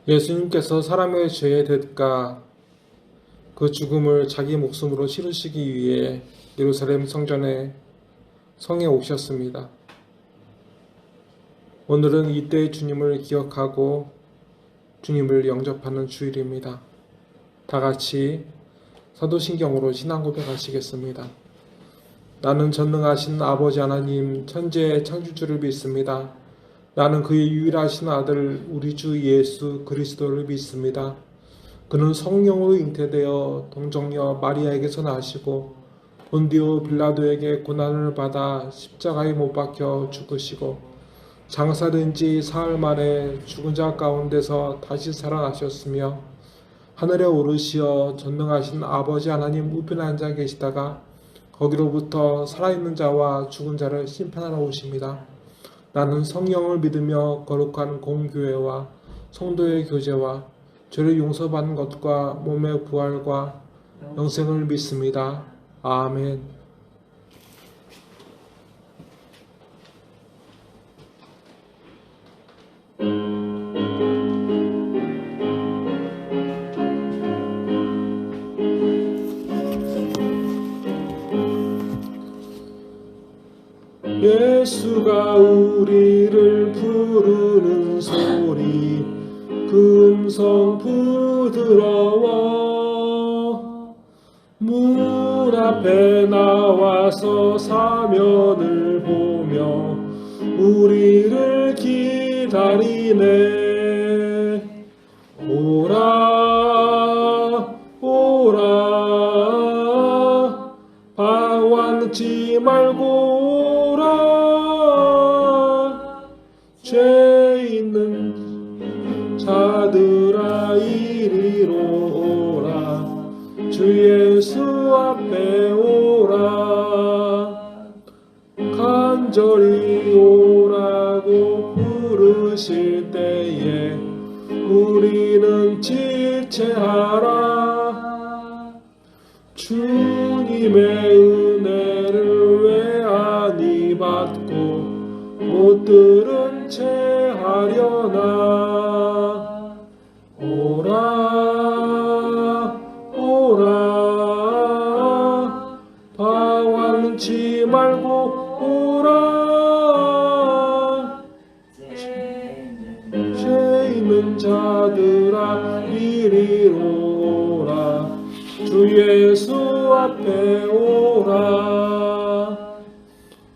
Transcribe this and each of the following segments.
예수님께서 사람의 죄의 대가 그 죽음을 자기 목숨으로 치르시기 위해 예루살렘 성에 오셨습니다. 오늘은 이때의 주님을 기억하고 주님을 영접하는 주일입니다. 다 같이 사도신경으로 신앙 고백하시겠습니다. 나는 전능하신 아버지 하나님 천지의 창조주를 믿습니다. 나는 그의 유일하신 아들 우리 주 예수 그리스도를 믿습니다. 그는 성령으로 잉태되어 동정녀 마리아에게서 나시고 본디오 빌라도에게 고난을 받아 십자가에 못 박혀 죽으시고 장사된 지 사흘 만에 죽은 자 가운데서 다시 살아나셨으며 하늘에 오르시어 전능하신 아버지 하나님 우편에 앉아 계시다가 거기로부터 살아있는 자와 죽은 자를 심판하러 오십니다. 나는 성령을 믿으며 거룩한 공교회와 성도의 교제와 죄를 용서받는 것과 몸의 부활과 영생을 믿습니다. 아멘. 예수가 우리를 부르는 소리 그 음성 부드러워 문 앞에 나와서 사면을 보며 우리를 기다리네. 오라 오라 방황치 말고 죄 있는 자들아 이리로 오라. 주 예수 앞에 오라. 간절히 오라고 부르실 때에 우리는 지체하라. 주님의 은혜를 왜 아니 받고 못 들은 채 하려나. 오라 오라 방황치 말고 오라. 죄 있는 자들아 이리로 오라. 주 예수 앞에 오라.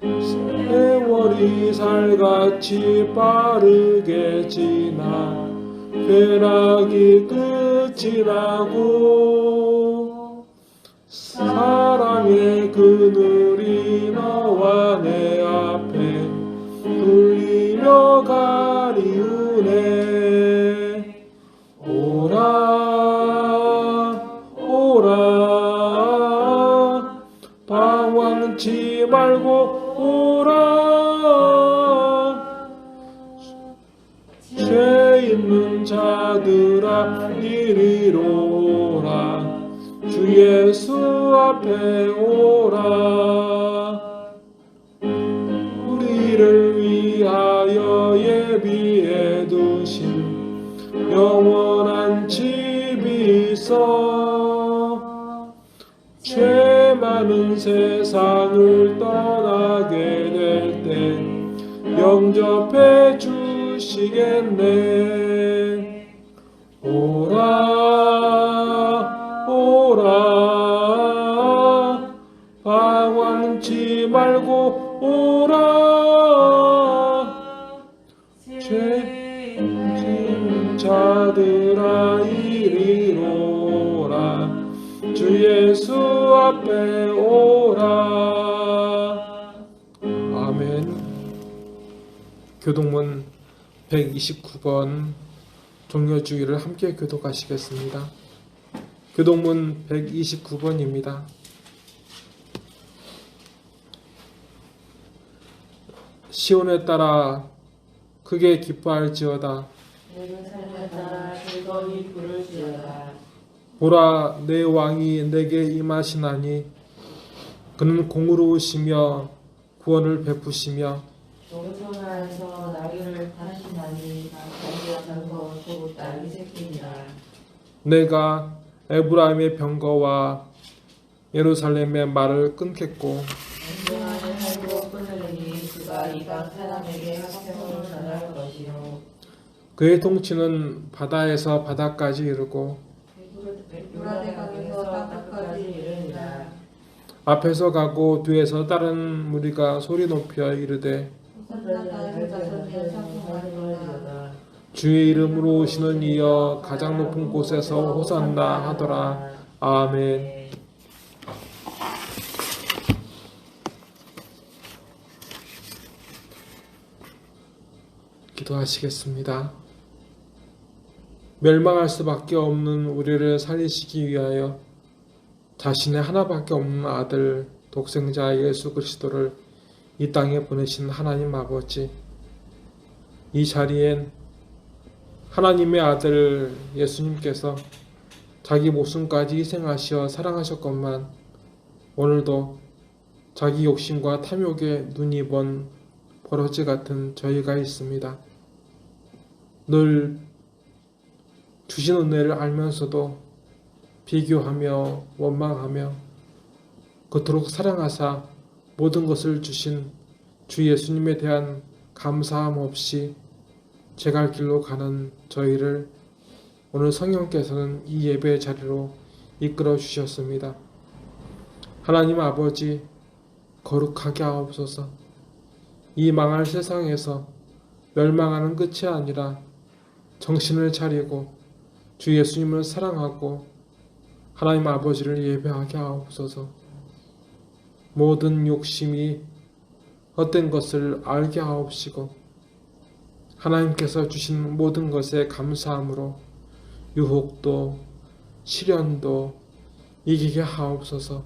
세월이 살같이 빠르게 지나 쾌락이 끝이 나고 사랑의 그늘이 너와 내 앞에 불리며 가리우네. 오라 오라 방황치 말고 오라. 죄 있는 자들아 이리로 오라. 주 예수 앞에 오라. 우리를 위하여 예비해 두신 영원한 집이 있어. 죄 많은 세상을 떠나게 될 때 영접해 주시겠네. 오라 오라 방황치 말고 오라. 죄 있는 자들아 이리로 오라. 주 예수 앞에 오라. 아멘. 교동문 129번 종려주의를 함께 교독하시겠습니다. 교동문 129번입니다. 시온에 따라 크게 기뻐할지어다. 예루살렘에 따라 즐거이 부를지어다. 보라, 내 왕이 내게 임하시나니 그는 공의로우시며 구원을 베푸시며 용서하여서 나귀를 다루시나니 나귀가 즐거운 곧 나귀 새끼니라. 내가 에브라임의 병거와 예루살렘의 말을 끊겠고 전쟁하는 할고 끊으리니 그가 이방 사람에게 화평을 전할 것이요 그의 통치는 바다에서 바다까지 이르고 유라대 강에서 땅끝까지 이르리라. 앞에서 가고 뒤에서 다른 무리가 소리 높여 이르되 주의 이름으로 오시는 이여 가장 높은 곳에서 호산나 하더라. 아멘. 기도하시겠습니다. 멸망할 수밖에 없는 우리를 살리시기 위하여 자신의 하나밖에 없는 아들 독생자 예수 그리스도를 이 땅에 보내신 하나님 아버지, 이 자리엔 하나님의 아들 예수님께서 자기 목숨까지 희생하시어 사랑하셨건만 오늘도 자기 욕심과 탐욕에 눈이 먼 버러지 같은 저희가 있습니다. 늘 주신 은혜를 알면서도 비교하며 원망하며 그토록 사랑하사 모든 것을 주신 주 예수님에 대한 감사함 없이 제 갈 길로 가는 저희를 오늘 성령께서는 이 예배의 자리로 이끌어 주셨습니다. 하나님 아버지, 거룩하게 하옵소서. 이 망할 세상에서 멸망하는 끝이 아니라 정신을 차리고 주 예수님을 사랑하고 하나님 아버지를 예배하게 하옵소서. 모든 욕심이 헛된 것을 알게 하옵시고 하나님께서 주신 모든 것에 감사함으로 유혹도 시련도 이기게 하옵소서.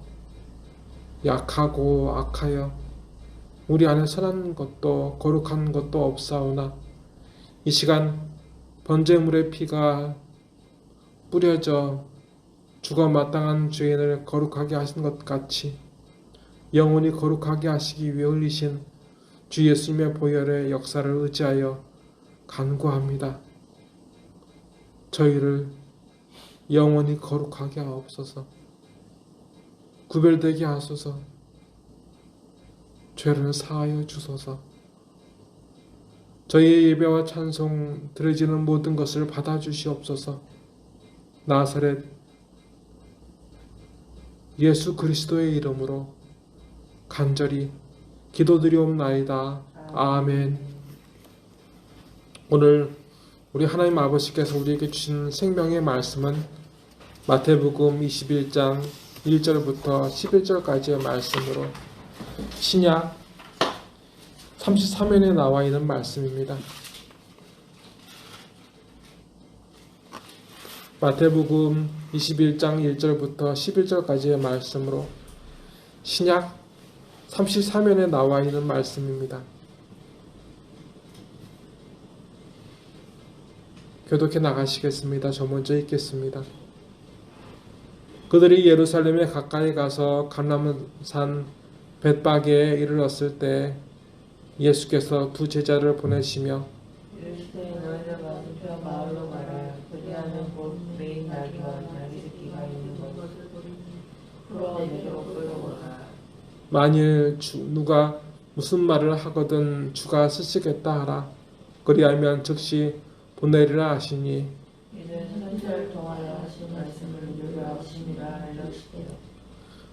약하고 악하여 우리 안에 선한 것도 거룩한 것도 없사오나 이 시간 번제물의 피가 뿌려져 죽어 마땅한 죄인을 거룩하게 하신 것 같이 영원히 거룩하게 하시기 위해 흘리신 주 예수님의 보혈의 역사를 의지하여 간구합니다. 저희를 영원히 거룩하게 하옵소서. 구별되게 하소서. 죄를 사하여 주소서. 저희의 예배와 찬송 드려지는 모든 것을 받아주시옵소서. 나사렛 예수 그리스도의 이름으로 간절히 기도드리옵나이다. 아멘. 오늘 우리 하나님 아버지께서 우리에게 주신 생명의 말씀은 마태복음 21장 1절부터 11절까지의 말씀으로 신약 33년에 나와 있는 말씀입니다. 마태복음 21장 1절부터 11절까지의 말씀으로 신약 33년에 나와 있는 말씀입니다. 교독해 나가시겠습니다. 저 먼저 읽겠습니다. 그들이 예루살렘에 가까이 가서 감람산 벳바게에 이르렀을 때 예수께서 두 제자를 보내시며 이르시되 너희를 맞은편 마을로 가라. 그리하면 곧 매인 나귀와 나귀 새끼가 있는 것을 풀어 내게로 끌어오라. 만일 누가 무슨 말을 하거든 주가 쓰시겠다 하라. 그리하면 즉시 보내리라 하시니 이는 선지자를 통하여 하신 말씀을 유효하심이라 알려주시되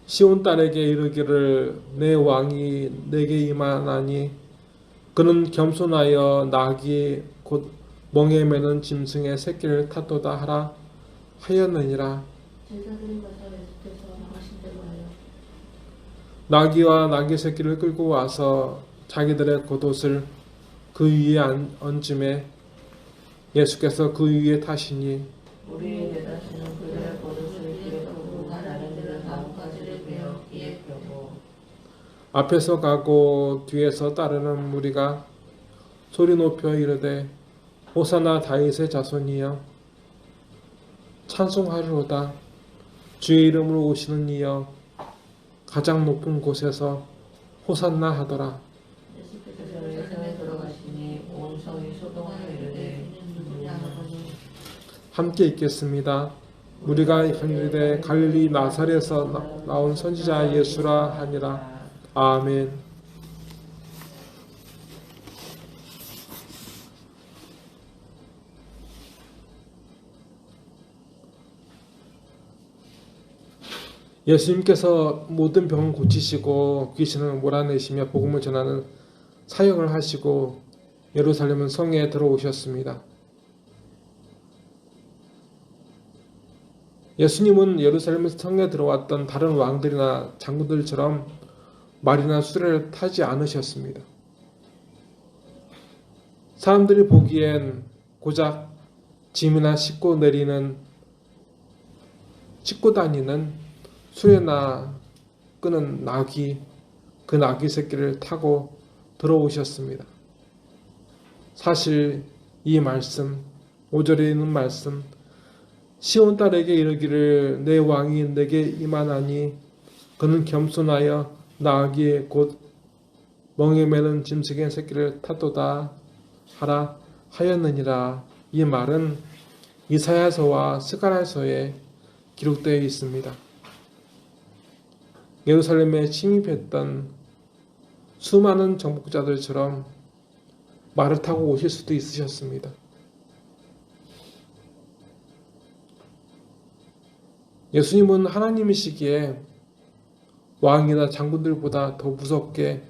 시온 딸에게 이르기를 내 왕이 내게 임하나니 그는 겸손하여 나귀 곧 멍에 매는 짐승의 새끼를 탔도다 하라 하였느니라. 제자들이 가서 예수께서 나가신 대로 하여 나귀와 나귀 새끼를 끌고 와서 자기들의 겉옷을 그 위에 얹음에 예수께서 그 위에 타시니 우리의 대다수는 그들의 겉옷을 뒤에 펴고 다른 데는 나뭇가지를 베어 뒤에 펴고 앞에서 가고 뒤에서 따르는 무리가 소리 높여 이르되 호사나 다윗의 자손이여 찬송하리로다. 주의 이름으로 오시는 이여 가장 높은 곳에서 호산나 하더라. 예수께서 예성에 들어가시니 온 성이 소동하여 이르되 함께 있겠습니다. 우리가 이르되 갈릴리 나사렛에서 나온 선지자 예수라 하니라. 아멘. 예수님께서 모든 병을 고치시고 귀신을 몰아내시며 복음을 전하는 사역을 하시고 예루살렘 성에 들어오셨습니다. 예수님은 예루살렘 성에 들어왔던 다른 왕들이나 장군들처럼 말이나 수레를 타지 않으셨습니다. 사람들이 보기엔 고작 짐이나 싣고 다니는 수레나 끄는 그 나귀 새끼를 타고 들어오셨습니다. 사실 이 말씀, 5절에 있는 말씀, 시온 딸에게 이르기를 내 왕이 내게 임하나니 그는 겸손하여 나귀의 곧 멍에 매는 짐승의 새끼를 타도다 하라 하였느니라. 이 말은 이사야서와 스가랴서에 기록되어 있습니다. 예루살렘에 침입했던 수많은 정복자들처럼 말을 타고 오실 수도 있으셨습니다. 예수님은 하나님이시기에 왕이나 장군들보다 더 무섭게,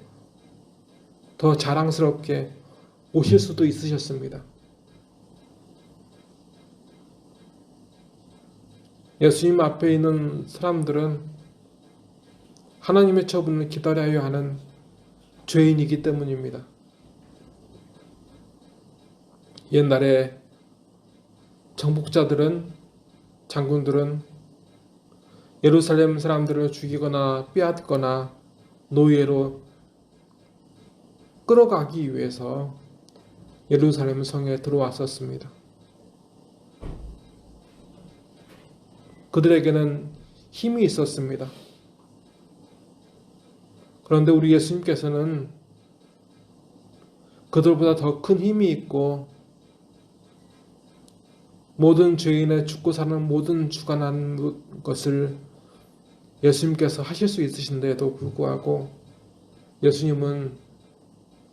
더 자랑스럽게 오실 수도 있으셨습니다. 예수님 앞에 있는 사람들은 하나님의 처분을 기다려야 하는 죄인이기 때문입니다. 옛날에 정복자들은, 장군들은 예루살렘 사람들을 죽이거나 빼앗거나 노예로 끌어가기 위해서 예루살렘 성에 들어왔었습니다. 그들에게는 힘이 있었습니다. 그런데 우리 예수님께서는 그들보다 더 큰 힘이 있고 모든 죄인의 죽고 사는 모든 주관하는 것을 예수님께서 하실 수 있으신데도 불구하고 예수님은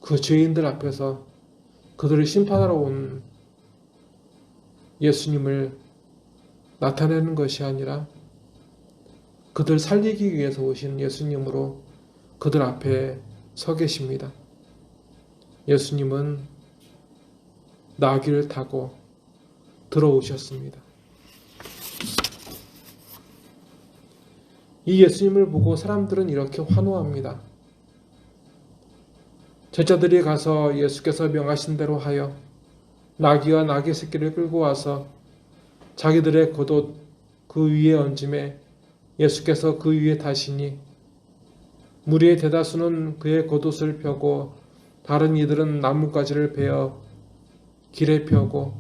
그 죄인들 앞에서 그들을 심판하러 온 예수님을 나타내는 것이 아니라 그들 살리기 위해서 오신 예수님으로 그들 앞에 서 계십니다. 예수님은 나귀를 타고 들어오셨습니다. 이 예수님을 보고 사람들은 이렇게 환호합니다. 제자들이 가서 예수께서 명하신 대로 하여 나귀와 나귀 새끼를 끌고 와서 자기들의 겉옷 그 위에 얹음에 예수께서 그 위에 타시니 무리의 대다수는 그의 겉옷을 펴고 다른 이들은 나뭇가지를 베어 길에 펴고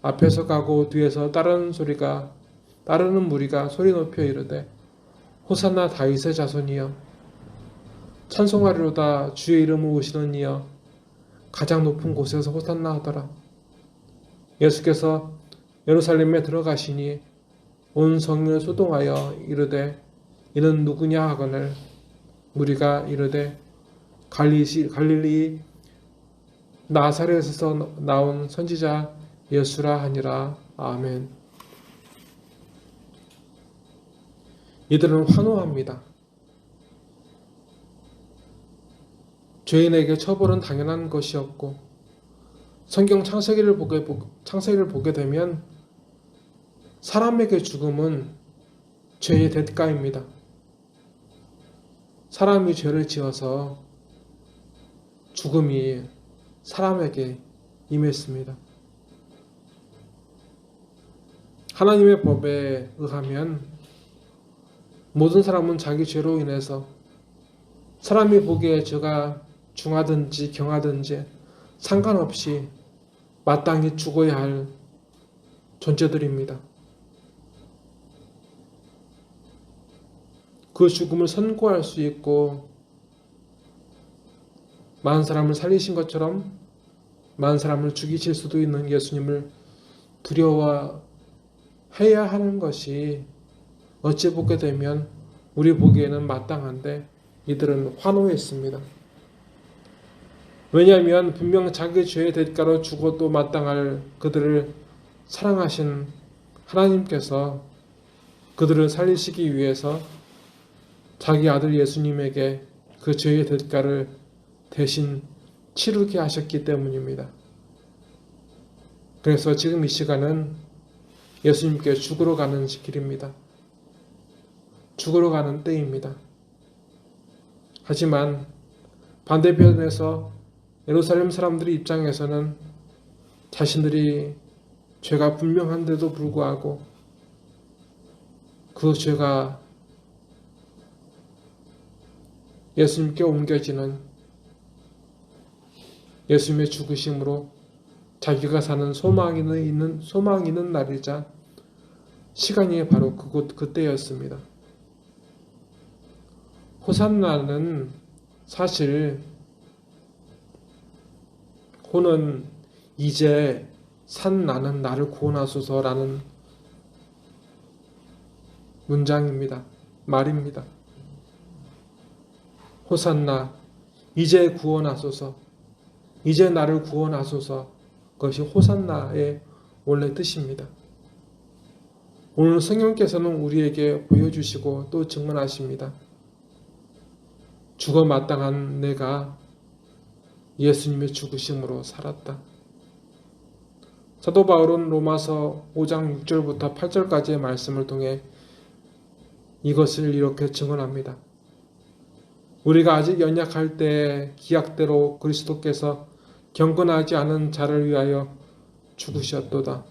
앞에서 가고 뒤에서 따르는 무리가 소리 높여 이르되 호산나 다윗의 자손이여 찬송하리로다 주의 이름을 오시는 이여 가장 높은 곳에서 호산나 하더라. 예수께서 예루살렘에 들어가시니 온 성을 소동하여 이르되 이는 누구냐 하거늘 무리가 이르되 갈릴리 나사렛에서 나온 선지자 예수라 하니라. 아멘. 이들은 환호합니다. 죄인에게 처벌은 당연한 것이었고 성경 창세기를 보게 되면 사람에게 죽음은 죄의 대가입니다. 사람이 죄를 지어서 죽음이 사람에게 임했습니다. 하나님의 법에 의하면 모든 사람은 자기 죄로 인해서 사람이 보기에 죄가 중하든지 경하든지 상관없이 마땅히 죽어야 할 존재들입니다. 그 죽음을 선고할 수 있고 많은 사람을 살리신 것처럼 많은 사람을 죽이실 수도 있는 예수님을 두려워해야 하는 것이 어찌 보게 되면 우리 보기에는 마땅한데 이들은 환호했습니다. 왜냐하면 분명 자기 죄의 대가로 죽어도 마땅할 그들을 사랑하신 하나님께서 그들을 살리시기 위해서 자기 아들 예수님에게 그 죄의 대가를 대신 치르게 하셨기 때문입니다. 그래서 지금 이 시간은 예수님께 죽으러 가는 길입니다. 죽으러 가는 때입니다. 하지만 반대편에서 예루살렘 사람들의 입장에서는 자신들이 죄가 분명한데도 불구하고 그 죄가 예수님께 옮겨지는 예수님의 죽으심으로 자기가 사는 소망이 있는 날이자 시간이 바로 그때였습니다. 호산나는 사실 호는 이제 산 나는 나를 구원하소서라는 문장입니다. 말입니다. 호산나 이제 구원하소서, 이제 나를 구원하소서. 그것이 호산나의 원래 뜻입니다. 오늘 성령께서는 우리에게 보여주시고 또 증언하십니다. 죽어 마땅한 내가 예수님의 죽으심으로 살았다. 사도 바울은 로마서 5장 6절부터 8절까지의 말씀을 통해 이것을 이렇게 증언합니다. 우리가 아직 연약할 때 기약대로 그리스도께서 경건하지 않은 자를 위하여 죽으셨도다.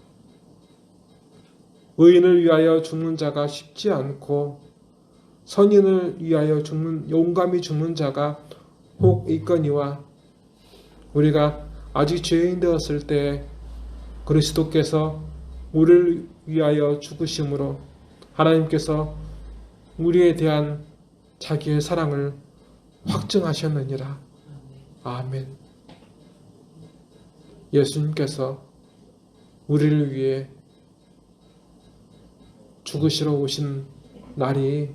의인을 위하여 죽는 자가 쉽지 않고 선인을 위하여 용감히 죽는 자가 혹 있거니와 우리가 아직 죄인 되었을 때 그리스도께서 우리를 위하여 죽으심으로 하나님께서 우리에 대한 자기의 사랑을 확증하셨느니라. 아멘. 예수님께서 우리를 위해 죽으시러 오신 날이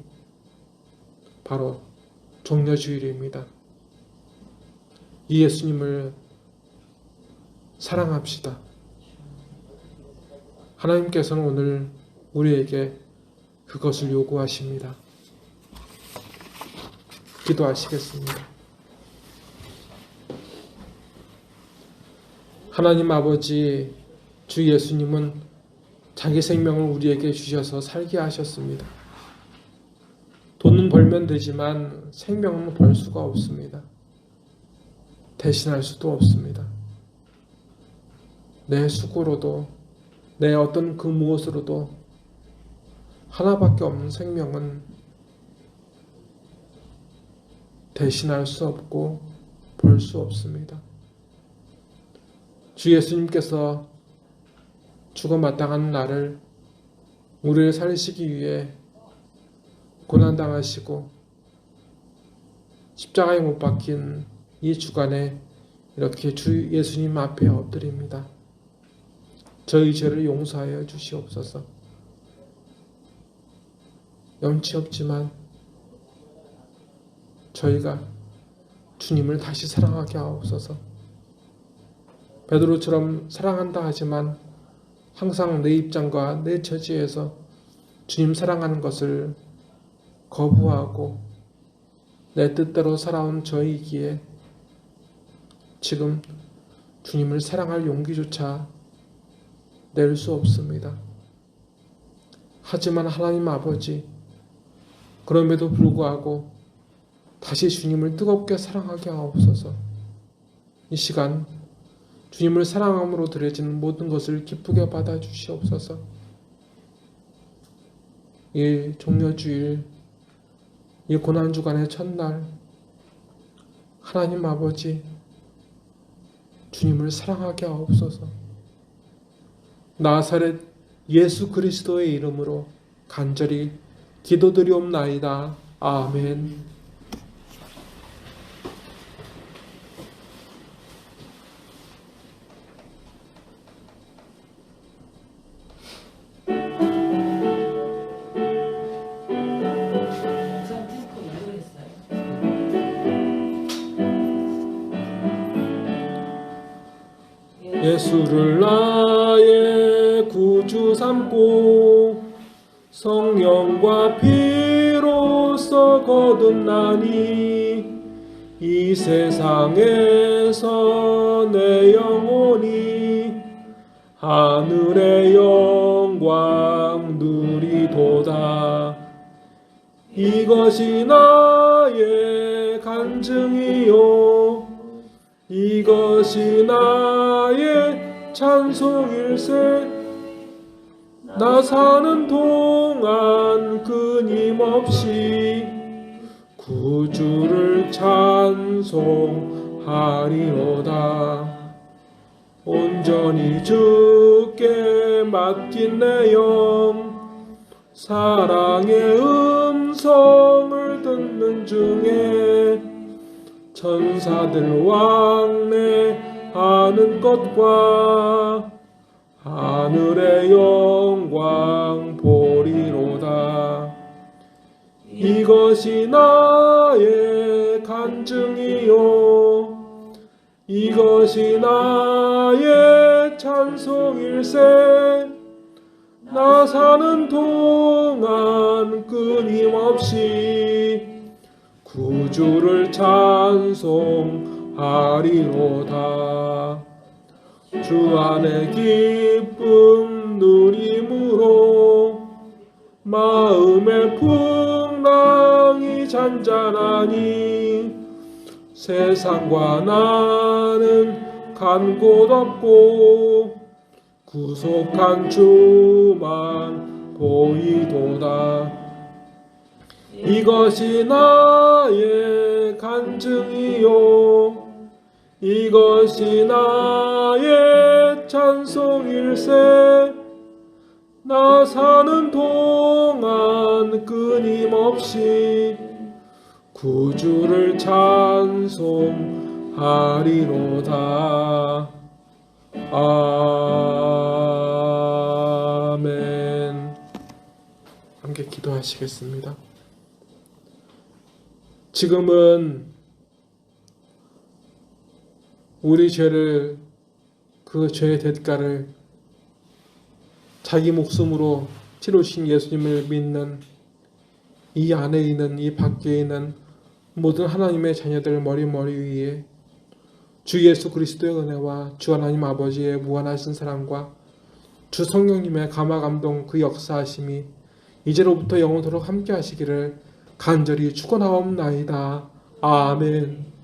바로 종려주일입니다. 이 예수님을 사랑합시다. 하나님께서는 오늘 우리에게 그것을 요구하십니다. 기도하시겠습니다. 하나님 아버지, 주 예수님은 자기 생명을 우리에게 주셔서 살게 하셨습니다. 돈은 벌면 되지만 생명은 벌 수가 없습니다. 대신할 수도 없습니다. 내 수고로도 내 어떤 그 무엇으로도 하나밖에 없는 생명은 대신할 수 없고 벌 수 없습니다. 주 예수님께서 죽어 마땅한 나를 우리를 살리시기 위해 고난당하시고 십자가에 못 박힌 이 주간에 이렇게 주 예수님 앞에 엎드립니다. 저희 죄를 용서하여 주시옵소서. 염치 없지만 저희가 주님을 다시 사랑하게 하옵소서. 베드로처럼 사랑한다 하지만 항상 내 입장과 내 처지에서 주님 사랑하는 것을 거부하고 내 뜻대로 살아온 저이기에 지금 주님을 사랑할 용기조차 낼 수 없습니다. 하지만 하나님 아버지, 그럼에도 불구하고 다시 주님을 뜨겁게 사랑하게 하옵소서. 이 시간 주님을 사랑함으로 드려지는 모든 것을 기쁘게 받아 주시옵소서. 이 종려주일, 이 고난주간의 첫날, 하나님 아버지, 주님을 사랑하게 하옵소서. 나사렛 예수 그리스도의 이름으로 간절히 기도드리옵나이다. 아멘. 예수를 나의 구주 삼고 성령과 피로써 거듭나니 이 세상에서 내 영혼이 하늘의 영광 누리도다. 이것이 나의 간증이요 이것이 나의 찬송일세. 나 사는 동안 끊임없이 구주를 찬송하리로다. 온전히 주께 맡긴 내 영 사랑의 음성을 듣는 중에 천사들 왕래하는 것과 하늘의 영광 보리로다. 이것이 나의 간증이요 이것이 나의 찬송일세. 나 사는 동안 끊임없이 구주를 찬송하리로다. 주 안에 기쁨 누림으로 마음의 풍랑이 잔잔하니 세상과 나는 간 곳 없고 구속한 주만 보이도다. 이것이 나의 간증이요 이것이 나의 찬송일세. 나 사는 동안 끊임없이 구주를 찬송하리로다. 아멘. 함께 기도하시겠습니다. 지금은 우리 죄를 그 죄의 대가를 자기 목숨으로 치르신 예수님을 믿는 이 안에 있는 이 밖에 있는 모든 하나님의 자녀들 머리 위에 주 예수 그리스도의 은혜와 주 하나님 아버지의 무한하신 사랑과 주 성령님의 감화 감동 그 역사하심이 이제로부터 영원토록 함께 하시기를 간절히 축원하옵나이다. 아멘.